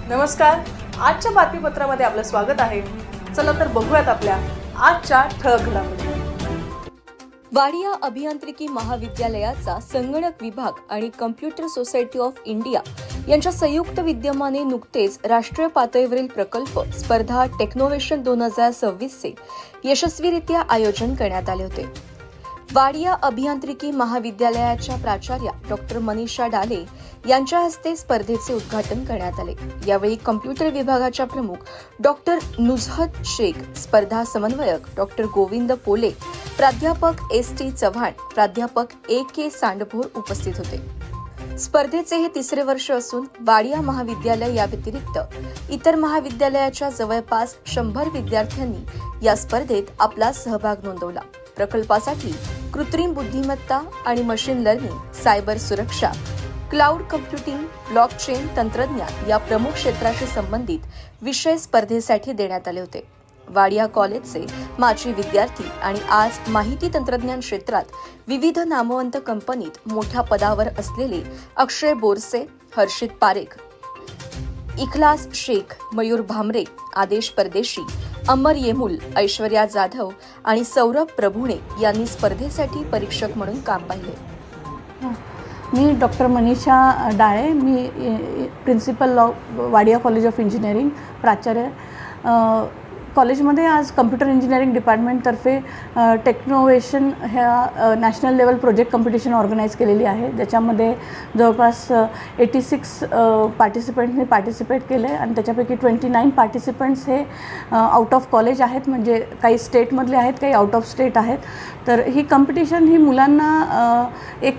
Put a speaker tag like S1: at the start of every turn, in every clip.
S1: नमस्कार. आजच्या बातमीपत्रामध्ये आपलं स्वागत आहे. चला तर बघूयात आपल्या आजच्या ठळक घडामोडी.
S2: वाडिया अभियांत्रिकी महाविद्यालयाचा संगणक विभाग आणि कम्प्युटर सोसायटी ऑफ इंडिया यांच्या संयुक्त विद्यमाने नुकतेच राष्ट्रीय पातळीवरील प्रकल्प स्पर्धा टेक्नोव्हेशन 2026 चे यशस्वीरित्या आयोजन करण्यात आले होते. वाडिया अभियांत्रिकी महाविद्यालयाच्या प्राचार्या डॉक्टर मनीषा डाले यांच्या हस्ते स्पर्धेचे उद्घाटन करण्यात आले. यावेळी कम्प्युटर विभागाच्या प्रमुख डॉक्टर नुजहत शेख, स्पर्धा समन्वयक डॉक्टर गोविंद पोले, प्राध्यापक S.T. चव्हाण, प्राध्यापक A.K. सांडभोर उपस्थित होते. स्पर्धेचे हे तिसरे वर्ष असून वाडिया महाविद्यालय या व्यतिरिक्त इतर महाविद्यालयाच्या जवळपास 100 विद्यार्थ्यांनी या स्पर्धेत आपला सहभाग नोंदवला. प्रकल्पासाठी कृत्रिम बुद्धिमत्ता आणि मशीन लर्निंग, सायबर सुरक्षा, क्लाउड कम्प्युटिंग, ब्लॉकचेन तंत्रज्ञान या प्रमुख क्षेत्राशी संबंधित विषय स्पर्धेसाठी देण्यात आले होते. वाडिया कॉलेजचे माजी विद्यार्थी आणि आज माहिती तंत्रज्ञान क्षेत्रात विविध नामवंत कंपनीत मोठ्या पदावर असलेले अक्षय बोरसे, हर्षित पारेख, इखलास शेख, मयूर भामरे, आदेश परदेशी, अमर येमुल, ऐश्वर्या जाधव आणि सौरभ प्रभुणे यांनी स्पर्धेसाठी परीक्षक म्हणून काम पाहिले.
S3: मी डॉक्टर मनीषा डाळे, मी principal Wadia college of engineering, प्राचार्य. कॉलेजमध्ये आज कम्प्युटर इंजिनिअरिंग डिपार्टमेंटतर्फे टेक्नोव्हेशन ह्या national level project competition organise केलेली आहे. ज्याच्यामध्ये जवळपास 86 पार्टिसिपंट्सनी पार्टिसिपेट केले आणि त्याच्यापैकी 29 पार्टिसिपंट्स हे आउट ऑफ कॉलेज आहेत, म्हणजे काही स्टेटमधले आहेत, काही आउट ऑफ स्टेट आहेत. तर ही कॉम्पिटिशन ही मुलांना एक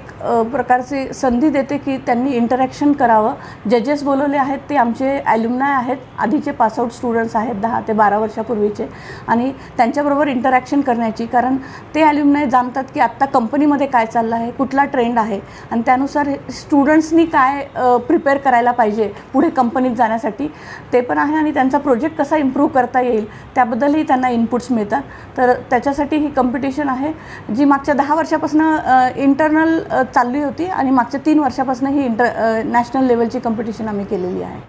S3: प्रकारची संधी देते की त्यांनी इंटरॅक्शन करावं. जजेस बोलवले आहेत ते आमचे ॲल्युमनाय आहेत, आधीचे पासआउट स्टुडंट्स आहेत 10 ते 12 वर्षापूर्वीचे, आणि त्यांच्याबरोबर इंटरॅक्शन करण्याची, कारण ते ॲल्युमनाय जाणतात की आत्ता कंपनीमध्ये काय चाललं आहे, कुठला ट्रेंड आहे आणि त्यानुसार स्टुडंट्सनी काय प्रिपेअर करायला पाहिजे पुढे कंपनीत जाण्यासाठी ते पण आहे, आणि त्यांचा प्रोजेक्ट कसा इम्प्रूव्ह करता येईल त्याबद्दलही त्यांना इनपुट्स मिळतात. तर त्याच्यासाठी ही कॉम्पिटिशन आहे जी मागच्या 10 वर्षापासून इंटरनल चालली होती आणि मागच्या 3 वर्षापासून ही नॅशनल लेवलची कॉम्पिटिशन आम्ही केलेली आहे.